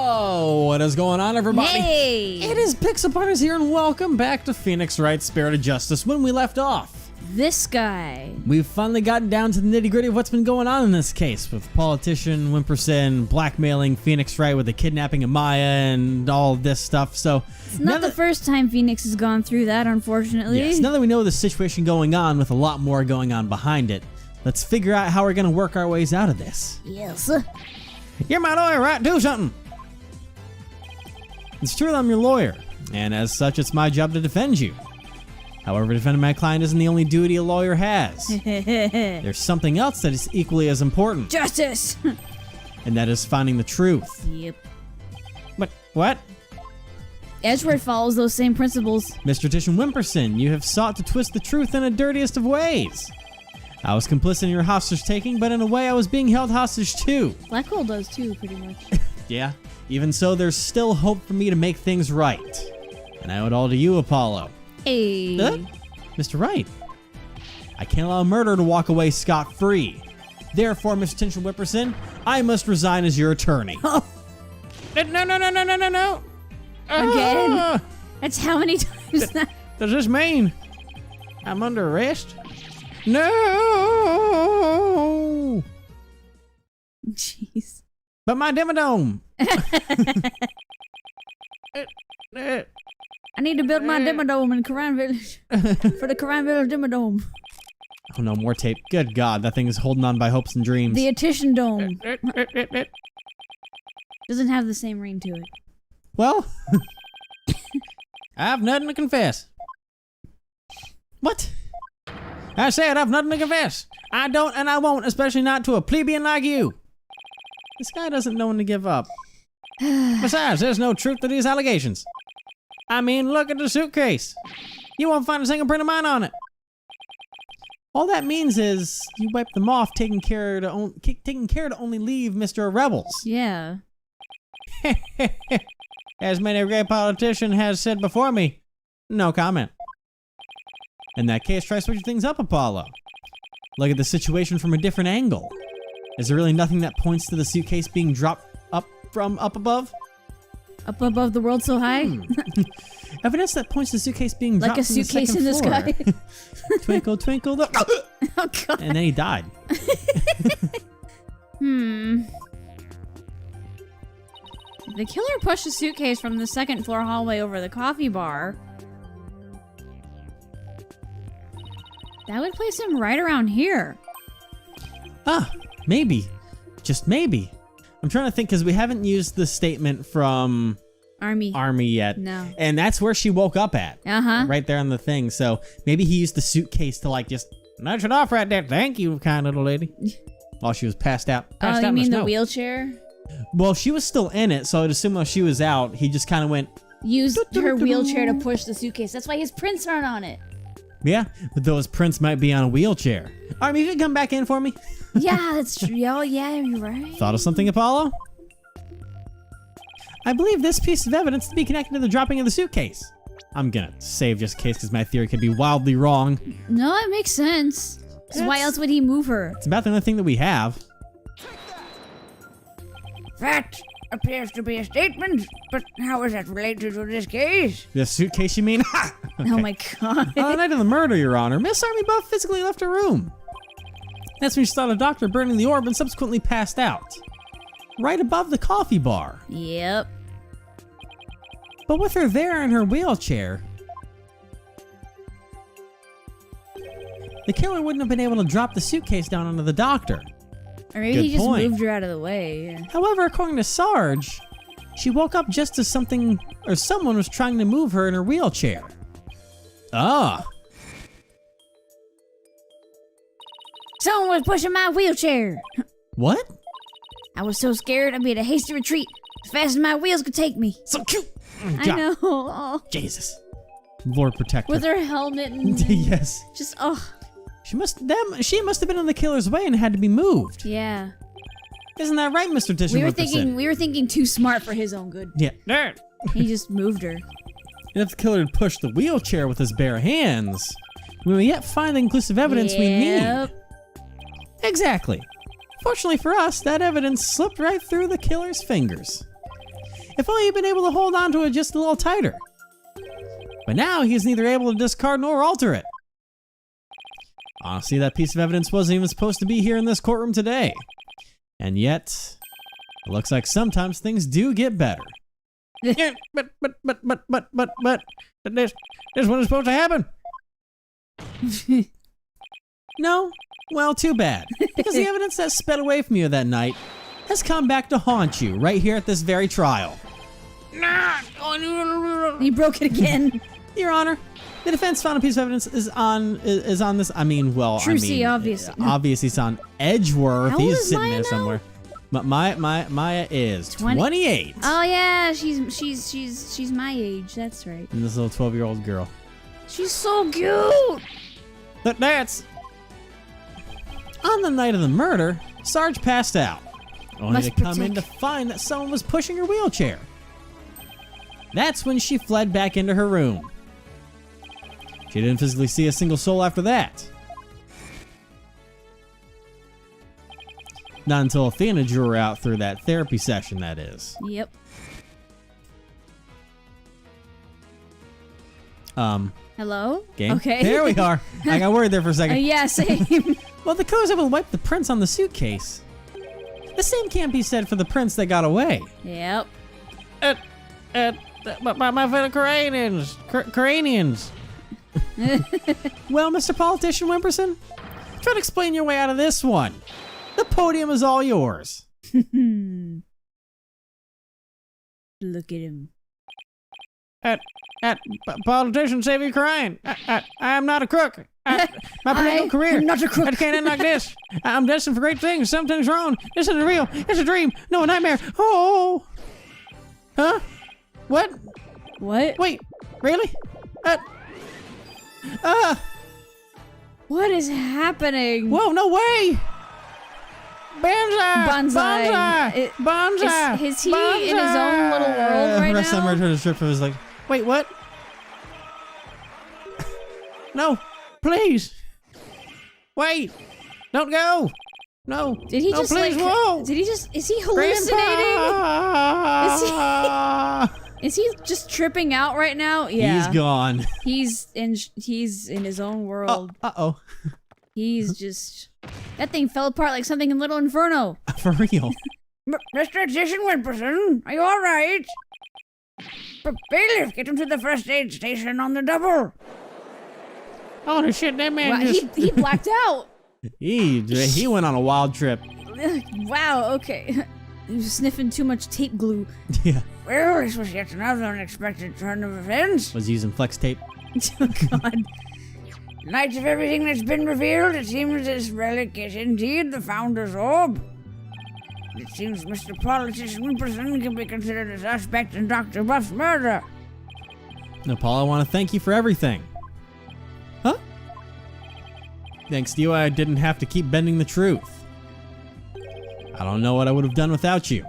Whoa! What is going on, everybody? Hey! It is Pixelpartners here, and welcome back to Phoenix Wright's Spirit of Justice. When we left off, This guy. we've finally gotten down to the nitty-gritty of what's been going on in this case, with politician Wimperson blackmailing Phoenix Wright with the kidnapping of Maya and all this stuff. So It's not the first time Phoenix has gone through that, unfortunately. yes, now that we know the situation going on, with a lot more going on behind it, let's figure out how we're going to work our ways out of this. Yes. You're my lawyer, right? Do something. It's true that I'm your lawyer, and as such, it's my job to defend you. However, defending my client isn't the only duty a lawyer has. There's something else that is equally as important, Justice! and that is finding the truth. Yep. What? Edgeworth follows those same principles. Mr. Titian Wimperson, you have sought to twist the truth in the dirtiest of ways. I was complicit in your hostage-taking, but in a way I was being held hostage too. Black Hole does too, pretty much. Yeah, even so, there's still hope for me to make things right. And I owe it all to you, Apollo. Hey. Mr. Wright, I can't allow murder to walk away scot-free. Therefore, Mr. Titian Wimperson, I must resign as your attorney. Oh. No. Again? That's how many times now? Does this mean I'm under arrest? No! Jeez. But my Dimmadome! I need to build my Dimmadome in Karan Village. For the Karan Village Dimmadome. Oh no, more tape. Good God, that thing is holding on by hopes and dreams. The Attition Dome. Doesn't have the same ring to it. Well, I've nothing to confess. What? I said I've nothing to confess. I don't and I won't, especially not to a plebeian like you. This guy doesn't know when to give up. Besides, there's no truth to these allegations. I mean, look at the suitcase. You won't find a single print of mine on it. All that means is you wipe them off, taking care to only leave Mr. Rebels. Yeah. As many great politician has said before me, no comment. In that case, try switching things up, Apollo. Look at the situation from a different angle. Is there really nothing that points to the suitcase being dropped up from up above? Up above the world so high? Evidence that points to the suitcase being Like dropped a from the suitcase second in the floor. sky? Twinkle, twinkle, the... Oh, God. And then he died. The killer pushed a suitcase from the second floor hallway over the coffee bar. That would place him right around here. Ah, maybe. Just maybe. I'm trying to think because we haven't used the statement from Army yet. No. And that's where she woke up at. Uh-huh. Right there on the thing. So maybe he used the suitcase to like just nudge it off right there. Thank you, kind little lady. While she was passed out. Oh, you in mean the snow. wheelchair? Well, she was still in it, so I'd assume while she was out, he just kind of went, Used her wheelchair to push the suitcase. That's why his prints aren't on it. yeah, but those prints might be on a wheelchair. Army, you can come back in for me? Yeah, that's true. Oh, yeah, you're right. Thought of something, Apollo? I believe this piece of evidence to be connected to the dropping of the suitcase. I'm gonna save just in case because my theory could be wildly wrong. No, it makes sense. 'Cause why else would he move her? It's about the only thing that we have. That appears to be a statement, but how is that related to this case? The suitcase, you mean? Okay. Oh my God. On the night of the murder, Your Honor, Miss Army both physically left her room. That's when she saw the doctor burning the orb and subsequently passed out. Right above the coffee bar. Yep. But with her there in her wheelchair, the killer wouldn't have been able to drop the suitcase down onto the doctor. Or maybe Good he just point. moved her out of the way. Yeah. However, according to Sarge, she woke up just as someone was trying to move her in her wheelchair. Ah. Someone was pushing my wheelchair. What? I was so scared I made a hasty retreat as fast as my wheels could take me. So cute. I know. Oh. Jesus. Lord protect her. With her helmet and Yes. just She must have been in the killer's way and had to be moved. yeah. Isn't that right, Mr. Titian? We were thinking too smart for his own good. Yeah. He just moved her. And if the killer had pushed the wheelchair with his bare hands, we will yet find the conclusive evidence we need. Yep. Exactly. Fortunately for us, that evidence slipped right through the killer's fingers. If only he'd been able to hold on to it just a little tighter. But now he is neither able to discard nor alter it. Honestly, that piece of evidence wasn't even supposed to be here in this courtroom today. And yet, it looks like sometimes things do get better. Yeah, but, this wasn't supposed to happen. No? Well, too bad. Because the evidence that sped away from you that night has come back to haunt you right here at this very trial. He broke it again. Your Honor, the defense found a piece of evidence is on this. I mean, Trucy, obviously. Obviously, it's on Edgeworth. How old He's is sitting Maya there now? somewhere. Maya is 28. Oh yeah, she's my age. That's right. And this little 12-year-old girl. She's so cute. But that's on the night of the murder. Sarge passed out, only Must to come in to find that someone was pushing her wheelchair. That's when she fled back into her room. She didn't physically see a single soul after that. Not until Athena drew her out through that therapy session, that is. Yep. Hello? Game? Okay. There we are. I got worried there for a second. Yeah, same. Well, the co's able to wipe the prints on the suitcase. The same can't be said for the prints that got away. Yep. My fellow Coranians. Well, Mr. Politician Wimperson, try to explain your way out of this one. The podium is all yours. Look at him. Politician, save your crying. I am not a crook. My political career. I'm not a crook. I can't end like this. I'm destined for great things. Something's wrong. This isn't real. It's a dream. No, a nightmare. Oh. Huh? What? What? Wait. Really? What is happening? Whoa, no way. Banzai. Banzai. Is he in his own little world right Rest now? of the strip was like, wait, what? No, please. Wait, don't go. No. Did he no, just please, like? whoa. Did he just? Is he hallucinating? Grandpa. Is he just tripping out right now? Yeah. He's gone. He's in his own world. Uh-oh. He's just. That thing fell apart like something in Little Inferno. For real. Mr. Edition Wimperson, are you all right? Bailiff, get him to the first aid station on the double. Oh, shit, that man Wow, just... he blacked out. He went on a wild trip. Wow. Okay. He was sniffing too much tape glue. Yeah. Well, this was yet another unexpected turn of events. Was using flex tape. Oh God. In light of everything that's been revealed, it seems this relic is indeed the Founder's Orb. It seems Mr. Politician Wimperson can be considered a suspect in Dr. Buff's murder. Now, Paul, I want to thank you for everything. Huh? Thanks to you, I didn't have to keep bending the truth. I don't know what I would have done without you.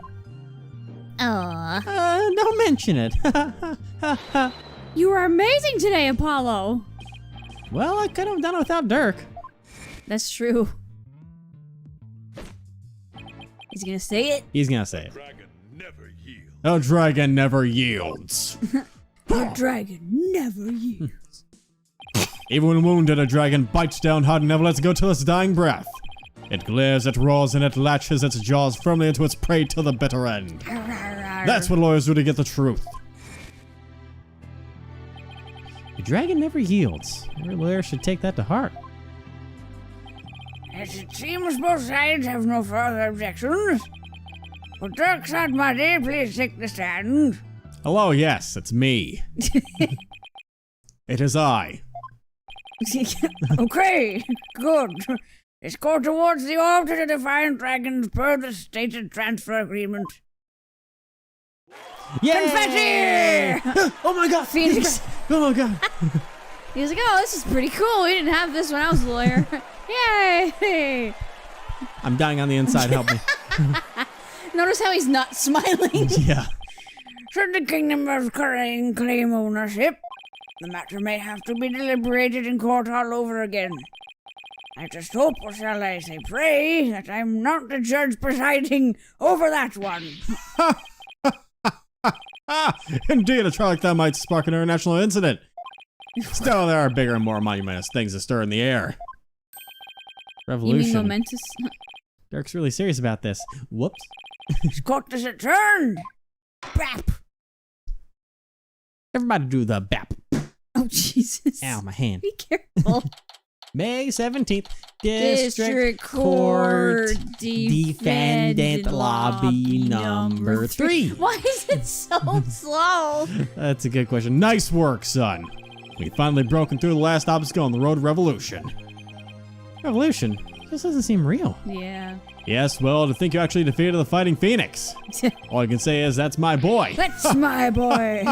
Aw. Don't mention it. You were amazing today, Apollo. Well, I could have done it without Dirk. That's true. He's gonna say it. He's gonna say it. Dragon never yields. Oh, dragon never yields. Our dragon never yields. Even when wounded, a dragon bites down hard and never lets go till its dying breath. It glares, it roars, and it latches its jaws firmly into its prey till the bitter end. That's what lawyers do to get the truth. The dragon never yields. Every lawyer should take that to heart. As it seems both sides have no further objections. Will Dirk Sodmuddy please take the stand? Hello, yes, it's me. It is I. Okay, good. Escort towards the orb to the Defiant Dragons per the stated transfer agreement. Yay! Confetti! Oh my god! Phoenix. Oh my god! He was like, "Oh, this is pretty cool. We didn't have this when I was a lawyer." Yay! I'm dying on the inside, help me. Notice how he's not smiling. Yeah. Should the Kingdom of Corraine claim ownership, the matter may have to be deliberated in court all over again. I just hope, or shall I say pray, that I'm not the judge presiding over that one. Indeed, a trial like that might spark an international incident. Still, there are bigger and more monumentous things to stir in the air. You Revolution. mean momentous? Dirk's really serious about this. Whoops. Scott has returned. Bap. Everybody do the bap. Oh, Jesus. Ow, my hand. Be careful. May 17th, District Court Defendant Lobby number 3. Why is it so slow? That's a good question. Nice work, son. We finally broken through the last obstacle on the road to revolution. Revolution? This doesn't seem real. Yeah. Yes, well, to think you actually defeated the Fighting Phoenix. All I can say is that's my boy. That's my boy.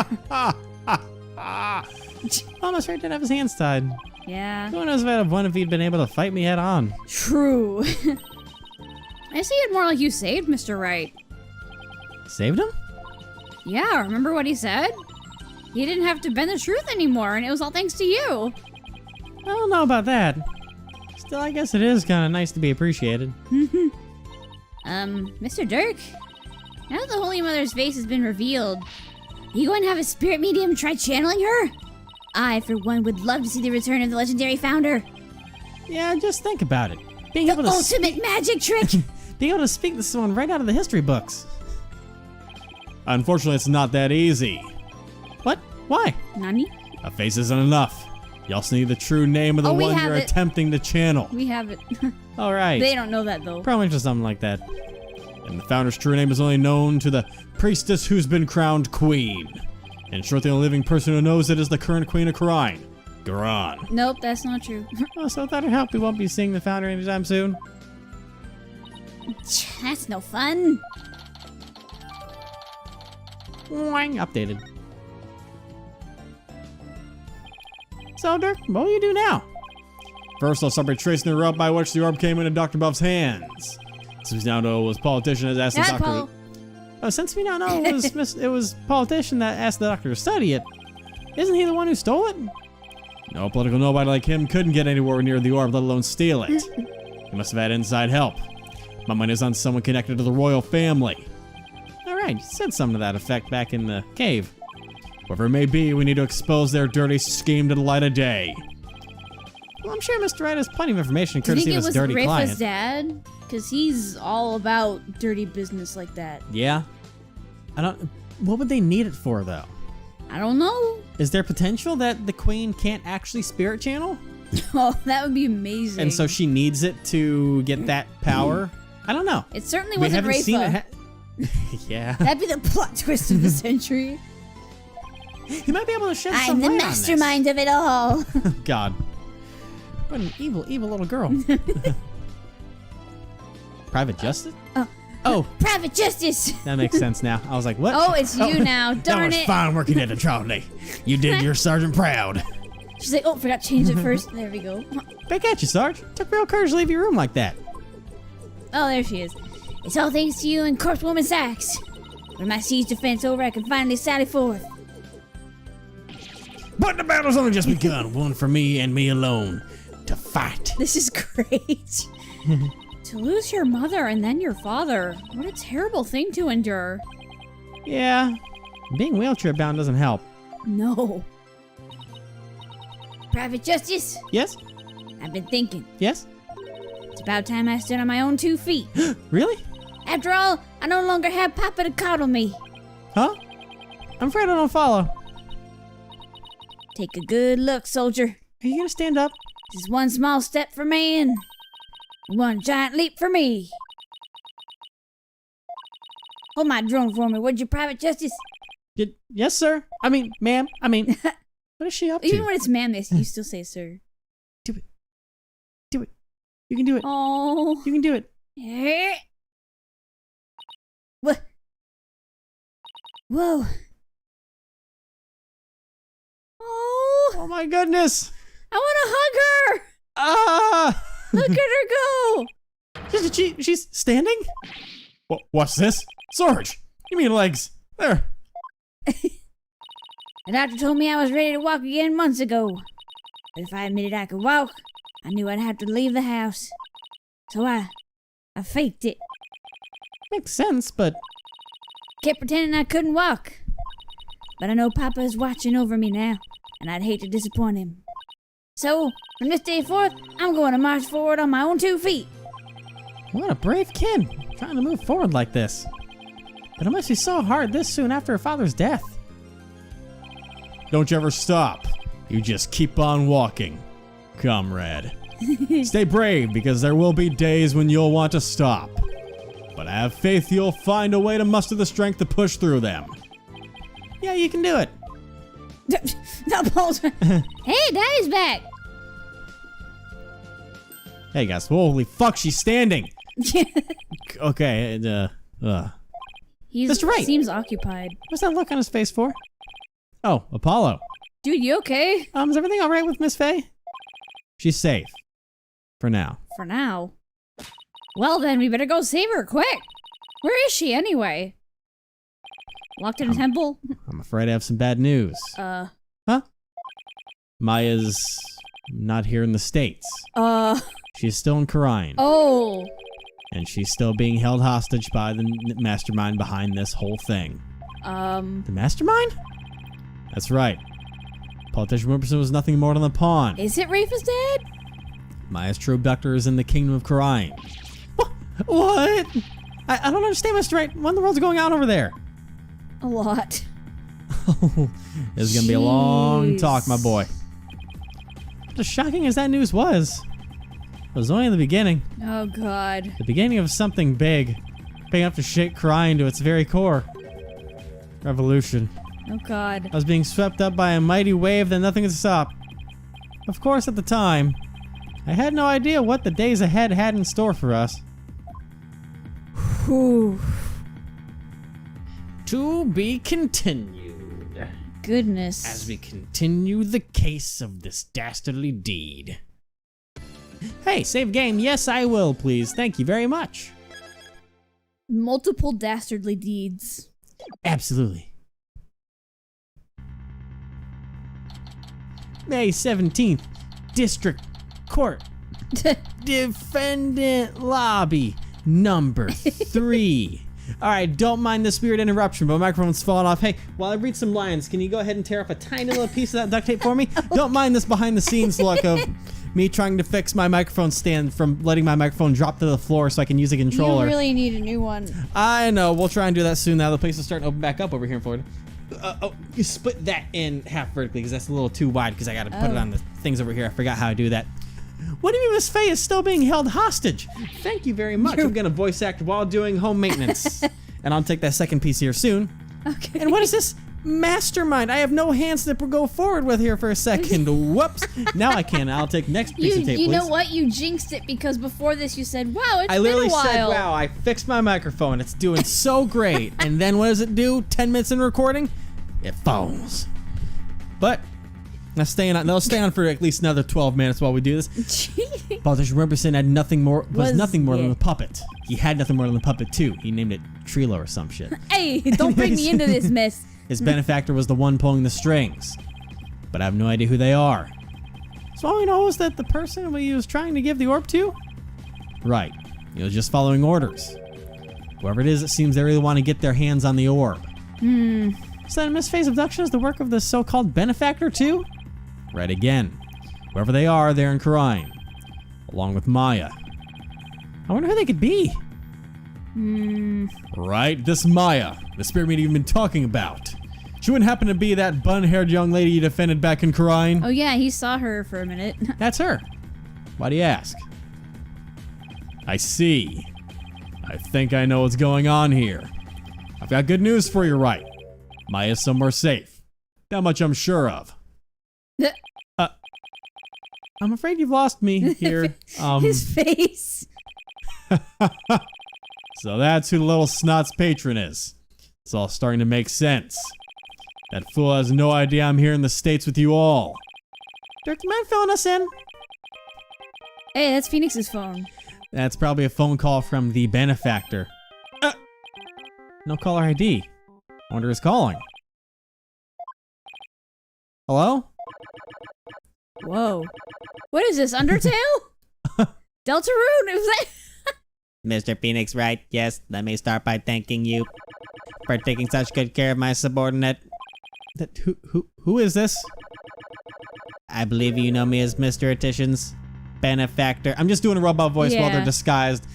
Almost right, didn't have his hands tied. Yeah. Who knows if I'd have won if he'd been able to fight me head on. True. I see it more like you saved Mr. Wright. Saved him? Yeah, remember what he said? He didn't have to bend the truth anymore, and it was all thanks to you. I don't know about that. Still, I guess it is kind of nice to be appreciated. Mr. Dirk? Now that the Holy Mother's face has been revealed, are you going to have a spirit medium try channeling her? I, for one, would love to see the return of the legendary founder. Yeah, just think about it. Being The able to ultimate magic trick! being able to speak to someone right out of the history books. Unfortunately, it's not that easy. What? Why? Nani? A face isn't enough. You also need the true name of the we one have you're it. attempting to channel. We have it. All right. They don't know that, though. Probably just something like that. And the founder's true name is only known to the priestess who's been crowned queen. In short, the only living person who knows it is the current queen of Karine, Garan. Nope, that's not true. Oh, so that'd help. We won't be seeing the founder anytime soon. That's no fun. Wang, updated. So, Dirk, what will you do now? First, I'll start by tracing the route by which the orb came into Dr. Buff's hands. Since we now know it was politician has asked the Not doctor. Paul. Oh, since we now know it was politician that asked the doctor to study it, isn't he the one who stole it? No political nobody like him couldn't get anywhere near the orb, let alone steal it. He must have had inside help. My money is on someone connected to the royal family. All right, you said something to that effect back in the cave. Whoever it may be, we need to expose their dirty scheme to the light of day. Well, I'm sure Mr. Wright has plenty of information Do you courtesy think it of his was dirty Rafa's client. dad? Because he's all about dirty business like that. Yeah? What would they need it for, though? I don't know. Is there potential that the queen can't actually spirit channel? Oh, that would be amazing. And so she needs it to get that power? I don't know. It certainly We wasn't haven't Rafa. seen it. Yeah. That'd be the plot twist of the century. He might be able to shed I'm some the light mastermind of it all. on this. God. What an evil, evil little girl. Private Justice? Oh, Private Justice. that makes sense now. I was like, what? Oh, it's you now. That Darn was it. fine working at the trolley. You did your sergeant proud. She's like, oh, forgot to change it first. There we go. Back at you, Sarge. Took real courage to leave your room like that. Oh, there she is. It's all thanks to you and Corpse Woman Sachs. When my siege defense over, I can finally sally forth. But the battle's only just begun. One for me and me alone. To fight. This is great. To lose your mother and then your father. What a terrible thing to endure. Yeah. Being wheelchair bound doesn't help. No. Private Justice, Yes? I've been thinking. Yes? It's about time I stood on my own 2 feet. Really? After all, I no longer have Papa to coddle me. Huh? I'm afraid I don't follow. Take a good look, soldier. Are you gonna stand up? This is one small step for man, one giant leap for me. Hold my drone for me, would you, Private Justice? Yes, sir. I mean, ma'am. What is she up to? Even when it's man, you still say sir. Do it. Do it. You can do it. Oh. You can do it. Eh. What? Whoa. Oh. Oh my goodness. I want to hug her. Ah! Look at her go. She's standing? What's this? Sarge! You mean legs? There. The doctor told me I was ready to walk again months ago. But if I admitted I could walk, I knew I'd have to leave the house. So I faked it. Makes sense, but Kept pretending I couldn't walk. but I know Papa is watching over me now, and I'd hate to disappoint him. So, from this day forth, I'm going to march forward on my own 2 feet. What a brave kid, trying to move forward like this. But it must be so hard this soon after her father's death. Don't you ever stop. You just keep on walking, comrade. Stay brave, because there will be days when you'll want to stop. But I have faith you'll find a way to muster the strength to push through them. Yeah, you can do it. Hey, Daddy's back. Hey guys, holy fuck, she's standing. Okay, He's Mr. Wright. Seems occupied. What's that look on his face for? Oh, Apollo. Dude, you okay? Is everything all right with Miss Faye? She's safe. For now. For now. Well then, we better go save her, quick! Where is she, anyway? Locked in a temple? I'm afraid I have some bad news. Huh? Maya's not here in the States. She's still in Khura'in. Oh. And she's still being held hostage by the mastermind behind this whole thing. The mastermind? That's right. Politician Wimperson was nothing more than a pawn. Is it Rafa's dad? Maya's true abductor is in the kingdom of Khura'in. What? I don't understand, Mr. Wright. What in the world's going on over there? A lot. This is gonna be a long talk, my boy. As shocking as that news was, it was only the beginning. Oh, God. The beginning of something big. Big enough to shake Khura'in to its very core. Revolution. Oh, God. I was being swept up by a mighty wave that nothing could stop. Of course, at the time, I had no idea what the days ahead had in store for us. Whew. To be continued. Goodness. As we continue the case of this dastardly deed. Hey, save game. Yes, I will, please. Thank you very much. Multiple dastardly deeds. Absolutely. May 17th, District Court. Defendant Lobby, number 3. Alright, don't mind the spirit interruption, but my microphone's falling off. Hey, while I read some lines, can you go ahead and tear up a tiny little piece of that duct tape for me? Don't mind this behind the scenes look of me trying to fix my microphone stand from letting my microphone drop to the floor so I can use a controller. You really need a new one. I know, we'll try and do that soon now. The place is starting to open back up over here in Florida. You split that in half vertically because that's a little too wide because I gotta put it on the things over here. I forgot how to do that. What do you mean Miss Faye is still being held hostage? Thank you very much. I'm gonna voice act while doing home maintenance. And I'll take that second piece here soon. Okay. And what is this? Mastermind. I have no hands to go forward with here for a second. Whoops. Now I can. I'll take next piece of tape, You please. know what? You jinxed it because before this you said, wow, it's I literally been a while. said, wow, I fixed my microphone. It's doing so great. And then what does it do? 10 minutes in recording? It falls. But they'll stay on for at least another 12 minutes while we do this. Politician Wimperson had nothing more than a puppet. He had nothing more than a puppet too. He named it Trilo or some shit. Hey, don't bring me into this mess. His benefactor was the one pulling the strings. But I have no idea who they are. So all we know is that the person he was trying to give the orb to? Right. He was just following orders. Whoever it is, it seems they really want to get their hands on the orb. So then Miss Faye's abduction is the work of the so-called benefactor too? Right again. Whoever they are, they're in Khura'in. Along with Maya. I wonder who they could be. Right, this Maya, the spirit medium you've been talking about. She wouldn't happen to be that bun-haired young lady you defended back in Khura'in? Oh yeah, he saw her for a minute. That's her. Why do you ask? I see. I think I know what's going on here. I've got good news for you, Wright. Maya's somewhere safe. That much I'm sure of. I'm afraid you've lost me here. His face. So that's who the little snot's patron is. It's all starting to make sense. That fool has no idea I'm here in the States with you all. Dirk, do you mind filling us in? Hey, that's Phoenix's phone. That's probably a phone call from the benefactor. No caller ID. I wonder who's calling. Hello? Whoa. What is this, Undertale? Deltarune? Is that... Mr. Phoenix Wright, yes, let me start by thanking you for taking such good care of my subordinate. Who is this? I believe you know me as Mr. Attition's benefactor. I'm just doing a robot voice while Yeah. they're disguised.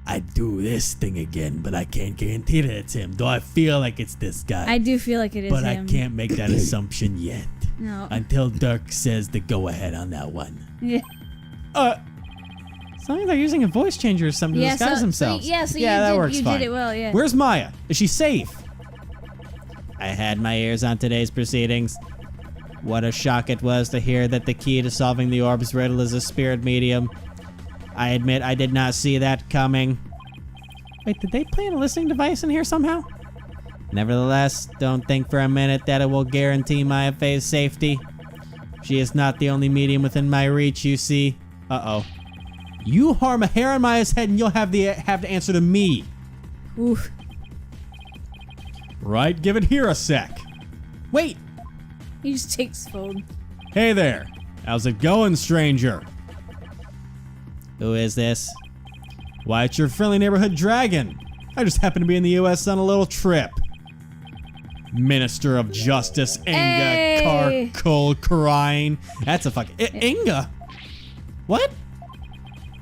I do this thing again, but I can't guarantee that it's him. Though I feel like it's this guy. I do feel like it is but him. I can't make that assumption yet. No. Until Dirk says the go-ahead on that one. Yeah. It's not like they're using a voice changer or something to disguise themselves. So that works you fine. did it well, yeah. Where's Maya? Is she safe? I had my ears on today's proceedings. What a shock it was to hear that the key to solving the orb's riddle is a spirit medium. I admit I did not see that coming. Wait, did they plant a listening device in here somehow? Nevertheless, don't think for a minute that it will guarantee Maya Faye's safety. She is not the only medium within my reach, you see. Uh-oh. You harm a hair on Maya's head and you'll have to answer to me. Oof. Right, give it here a sec. Wait. He just takes the phone. Hey there. How's it going, stranger? Who is this? Why, it's your friendly neighborhood dragon. I just happened to be in the U.S. on a little trip. Minister of Justice, Inga Hey! Karine. That's a fucking... Inga? What?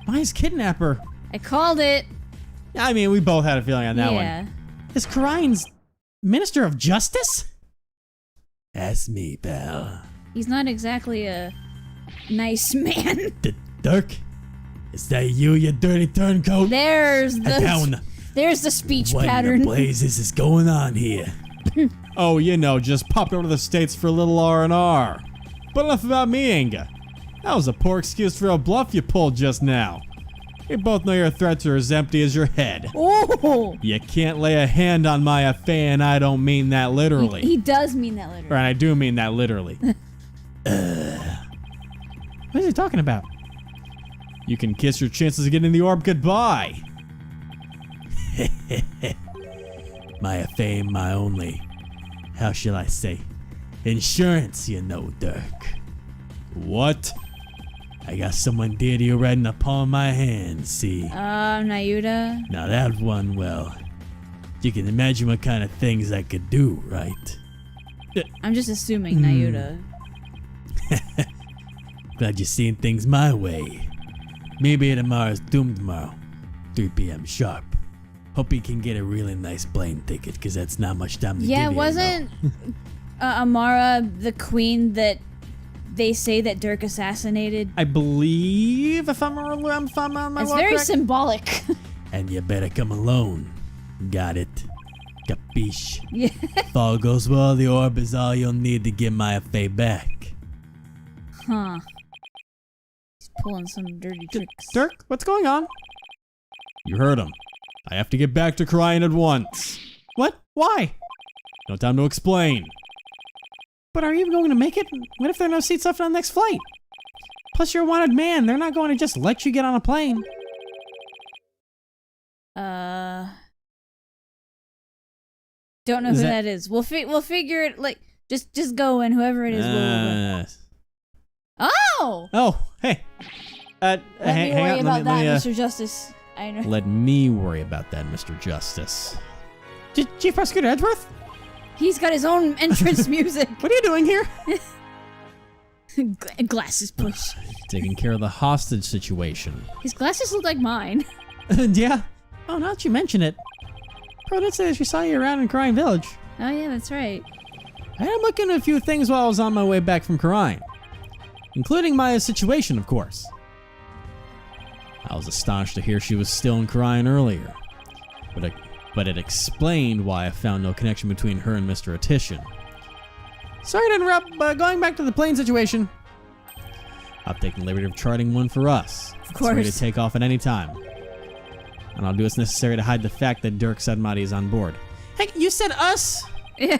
Maya's kidnapper. I called it. I mean, we both had a feeling on that Yeah. one. Is Karine's Minister of Justice? That's me, pal. He's not exactly a nice man. Dirk? Is that you dirty turncoat? There's Down. the speech What in pattern. the blazes is going on here? Oh, you know, just popped over to the States for a little R&R. But enough about me, Inga. That was a poor excuse for a bluff you pulled just now. We both know your threats are as empty as your head. Oh! You can't lay a hand on Maya Faye, and I don't mean that literally. He does mean that literally. Right, I do mean that literally. What is he talking about? You can kiss your chances of getting the orb goodbye. Maya Faye, my only, how shall I say, insurance, you know, Dirk. What? I got someone dear to you right in the palm of my hand, see? Nayuda. Now that one, well, you can imagine what kind of things I could do, right? I'm just assuming Nayuda. Glad you're seeing things my way. Maybe tomorrow's Doom tomorrow, 3 p.m. sharp. Hope you can get a really nice plane ticket, because that's not much time to give you. Yeah, wasn't Amara the queen that they say that Dirk assassinated? I believe, if I'm on my It's walk very correct. symbolic. And you better come alone. Got it. Capiche. Yeah. If all goes well, the orb is all you'll need to get Maya Faye back. Huh. He's pulling some dirty tricks. Dirk, what's going on? You heard him. I have to get back to Crying at once. What? Why? No time to explain. But are you even going to make it? What if there are no seats left on the next flight? Plus, you're a wanted man. They're not going to just let you get on a plane. Don't know Is who that- that is. We'll figure it. Like, just go in. Whoever it is, we'll. Oh! Oh, hey. Let me worry on. about that, let Mr. Justice. I know. let me worry about that, Mr. Justice. Chief Prosecutor Edgeworth? He's got his own entrance music. What are you doing here? Glasses push. Taking care of the hostage situation. His glasses look like mine. Yeah. Oh, now that you mention it. Pro did say that she saw you around in Crying Village. Oh yeah, that's right. I am looking at a few things while I was on my way back from Crying. Including Maya's situation, of course. I was astonished to hear she was still in Crying earlier. But it explained why I found no connection between her and Mr. Attition. Sorry to interrupt, but going back to the plane situation. I've taken the liberty of charting one for us. Of It's ready to course. take off at any time. And I'll do what's necessary to hide the fact that Dirk Sedmati is on board. Hey, you said us? Yeah.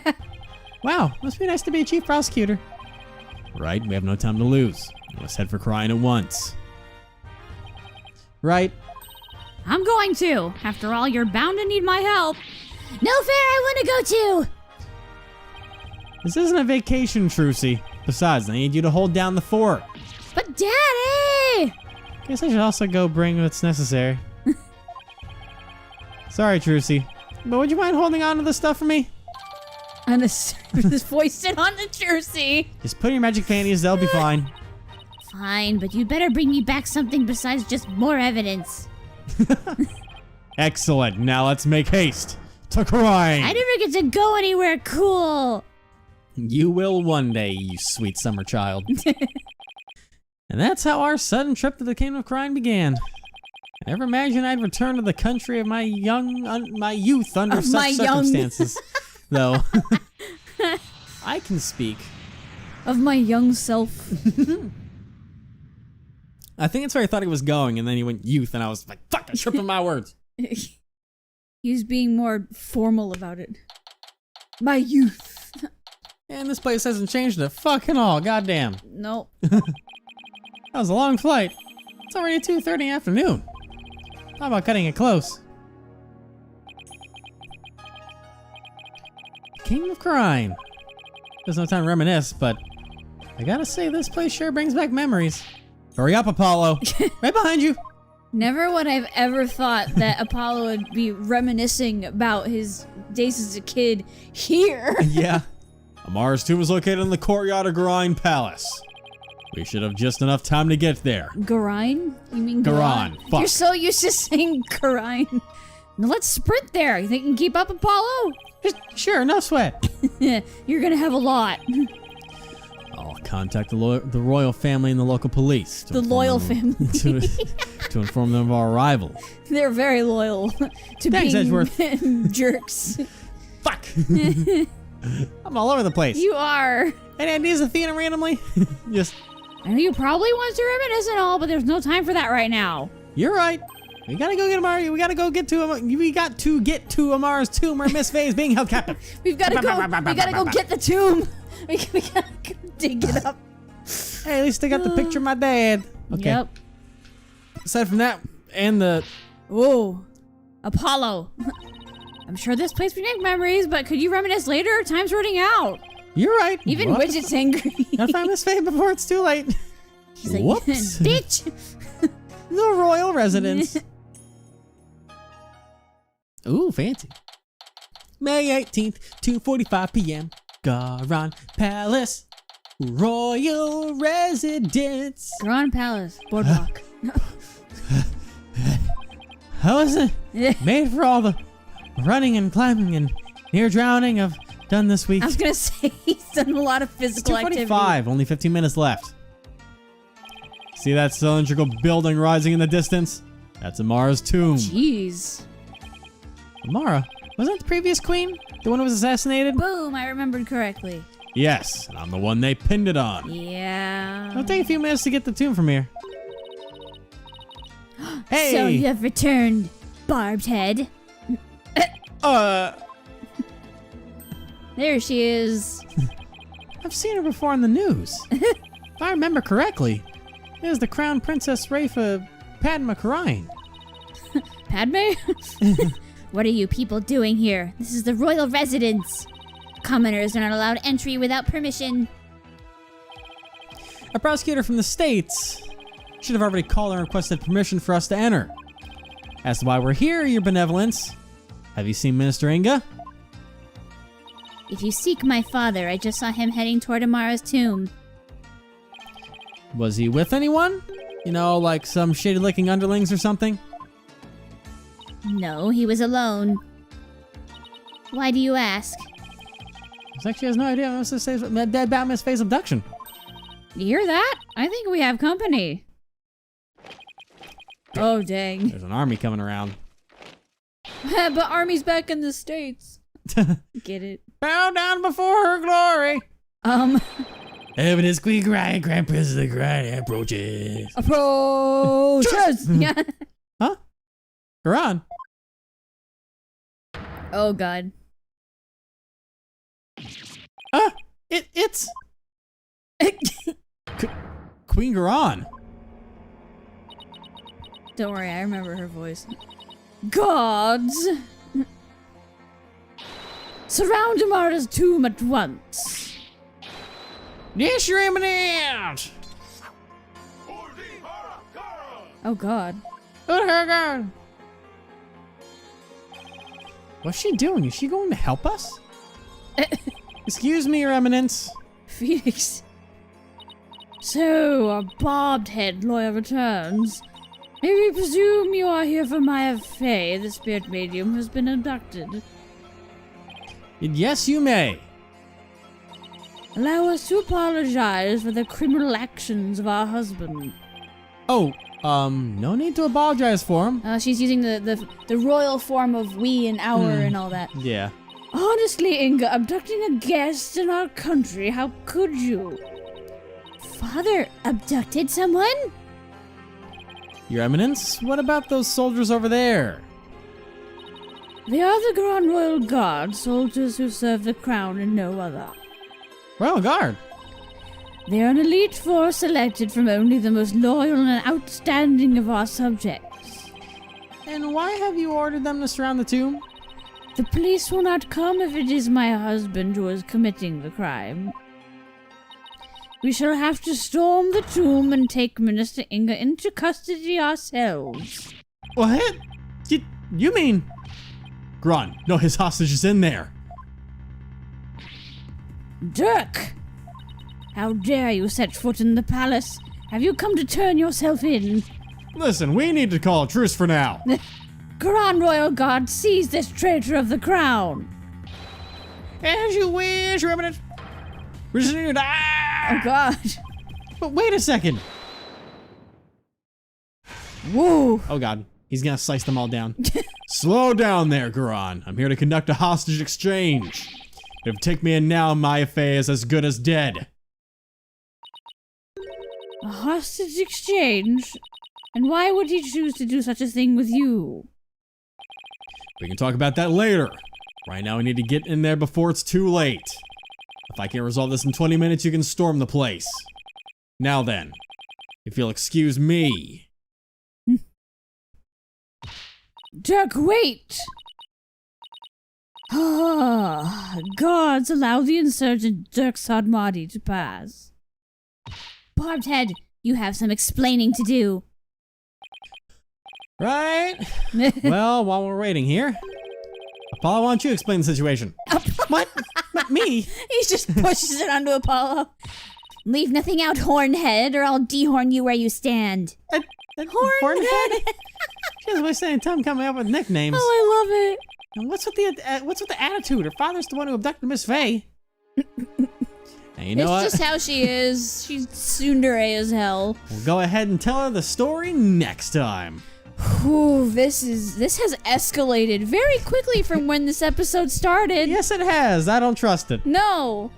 Wow, must be nice to be a chief prosecutor. Right, we have no time to lose. Let's head for Crying at once. Right. I'm going to. After all, you're bound to need my help. No fair, I want to go too. This isn't a vacation, Trucy. Besides, I need you to hold down the fort. But Daddy! Guess I should also go bring what's necessary. Sorry, Trucy. But would you mind holding on to this stuff for me? On this foisted on the jersey. Just put in your magic panties, they'll be fine. Fine, but you'd better bring me back something besides just more evidence. Excellent. Now let's make haste to crime. I never get to go anywhere cool. You will one day, you sweet summer child. And that's how our sudden trip to the Kingdom of Crime began. I never imagined I'd return to the country of my youth under such circumstances. Though, I can speak. Of my young self. I think that's where I thought he was going, and then he went youth, and I was like, fuck, I tripped on my words. He's being more formal about it. My youth. And this place hasn't changed a fucking all, goddamn. Nope. That was a long flight. It's already 2:30 in the afternoon. How about cutting it close? King of Crime. There's no time to reminisce, but I gotta say this place sure brings back memories. Hurry up, Apollo. Right behind you. Never would I've ever thought that Apollo would be reminiscing about his days as a kid here. Yeah. Amar's tomb is located in the courtyard of Garine Palace. We should have just enough time to get there. Garine? You mean Garan. Garan? Fuck. You're so used to saying Garine. Now let's sprint there. You think you can keep up, Apollo? Sure, no sweat. You're gonna have a lot. I'll contact the royal family and the local police. The loyal family. To inform them of our arrival. They're very loyal to Thanks, being Edgeworth. jerks. Fuck. I'm all over the place. You are. Any ideas, Athena, randomly? Just, I know you probably want to reminisce and all, but there's no time for that right now. you're right. We gotta go get Amar. We gotta go get to Amar. We got to get to Amar's tomb where Miss Faye is being held captive. We've got to go. We gotta go get the tomb. We gotta go dig it up. Hey, at least I got the picture of my dad. Okay. Yep. Aside from that, and the... Whoa, Apollo. I'm sure this place will make memories, but could you reminisce later? Time's running out. You're right. Even What? Widget's angry. Gotta find Miss Faye before it's too late. He's like, Whoops. bitch. The royal residence. Ooh, fancy. May 18th, 2:45 p.m. Garan Palace, royal residence. Grand Palace, Boardwalk. How is it made for all the running and climbing and near drowning I've done this week? I was gonna say he's done a lot of It's physical activity. 2:45, only 15 minutes left. See that cylindrical building rising in the distance? That's Amara's tomb. Jeez. Amara? Wasn't that the previous queen? The one who was assassinated? Boom, I remembered correctly. Yes, and I'm the one they pinned it on. Yeah. It'll take a few minutes to get the tomb from here. Hey! So you have returned, Barbed Head. There she is. I've seen her before on the news. If I remember correctly, it was the Crown Princess Rafa Padma Karain. Padme? What are you people doing here? This is the royal residence. Commoners are not allowed entry without permission. A prosecutor from the States should have already called and requested permission for us to enter. As to why we're here, your benevolence, have you seen Minister Inga? If you seek my father, I just saw him heading toward Amara's tomb. Was he with anyone? You know, like some shady-looking underlings or something? No, he was alone. Why do you ask? She actually has no idea about Miss Faye's abduction. You hear that? I think we have company. Oh, dang. There's an army coming around. But Army's back in the States. Get it? Bow down before her glory. Evidence Queen Grand Princess of the Grand approaches. Approaches! Yeah. Huh? Quran. Oh, God. It's Queen Garan. Don't worry, I remember her voice. Gods! Surround Amara's tomb at once. Yes, your eminence. Oh, God. Oh, her God. What's she doing? Is she going to help us? Excuse me, Your Eminence. Phoenix. So, a bobbed head lawyer returns. May we presume you are here for Maya Fey, the spirit medium who has been abducted? Yes, you may. Allow us to apologize for the criminal actions of our husband. Oh, no need to apologize for him. She's using the royal form of we and our and all that. Yeah. Honestly, Inga, abducting a guest in our country, how could you? Father abducted someone? Your Eminence, what about those soldiers over there? They are the Grand Royal Guard, soldiers who serve the crown and no other. Royal Guard. They are an elite force selected from only the most loyal and outstanding of our subjects. And why have you ordered them to surround the tomb? The police will not come if it is my husband who is committing the crime. We shall have to storm the tomb and take Minister Inga into custody ourselves. What? You mean... Grun, no, his hostage is in there. Dirk! How dare you set foot in the palace? Have you come to turn yourself in? Listen, we need to call a truce for now. Grand Royal Guard, seize this traitor of the crown! As you wish, Your Eminence. We're just gonna die. Oh god. But wait a second. Whoa. Oh god, he's gonna slice them all down. Slow down there, Garan. I'm here to conduct a hostage exchange. If you take me in now, my Fey is as good as dead. A hostage exchange? And why would he choose to do such a thing with you? We can talk about that later. Right now, we need to get in there before it's too late. If I can't resolve this in 20 minutes, you can storm the place. Now then, if you'll excuse me. Dirk, wait! Ah, guards, allow the insurgent Dirk Sadmadi to pass. Barbed Head, you have some explaining to do. Right? Well, while we're waiting here, Apollo, why don't you explain the situation? What? Not me? He just pushes it onto Apollo. Leave nothing out, Hornhead, or I'll dehorn you where you stand. Hornhead? She has a way of saying Tom coming up with nicknames. Oh, I love it. And what's with the attitude? Her father's the one who abducted Miss Fey. And you know It's what? just how she is. She's tsundere as hell. We'll go ahead and tell her the story next time. Whew, this has escalated very quickly from when this episode started. Yes, it has. I don't trust it. No.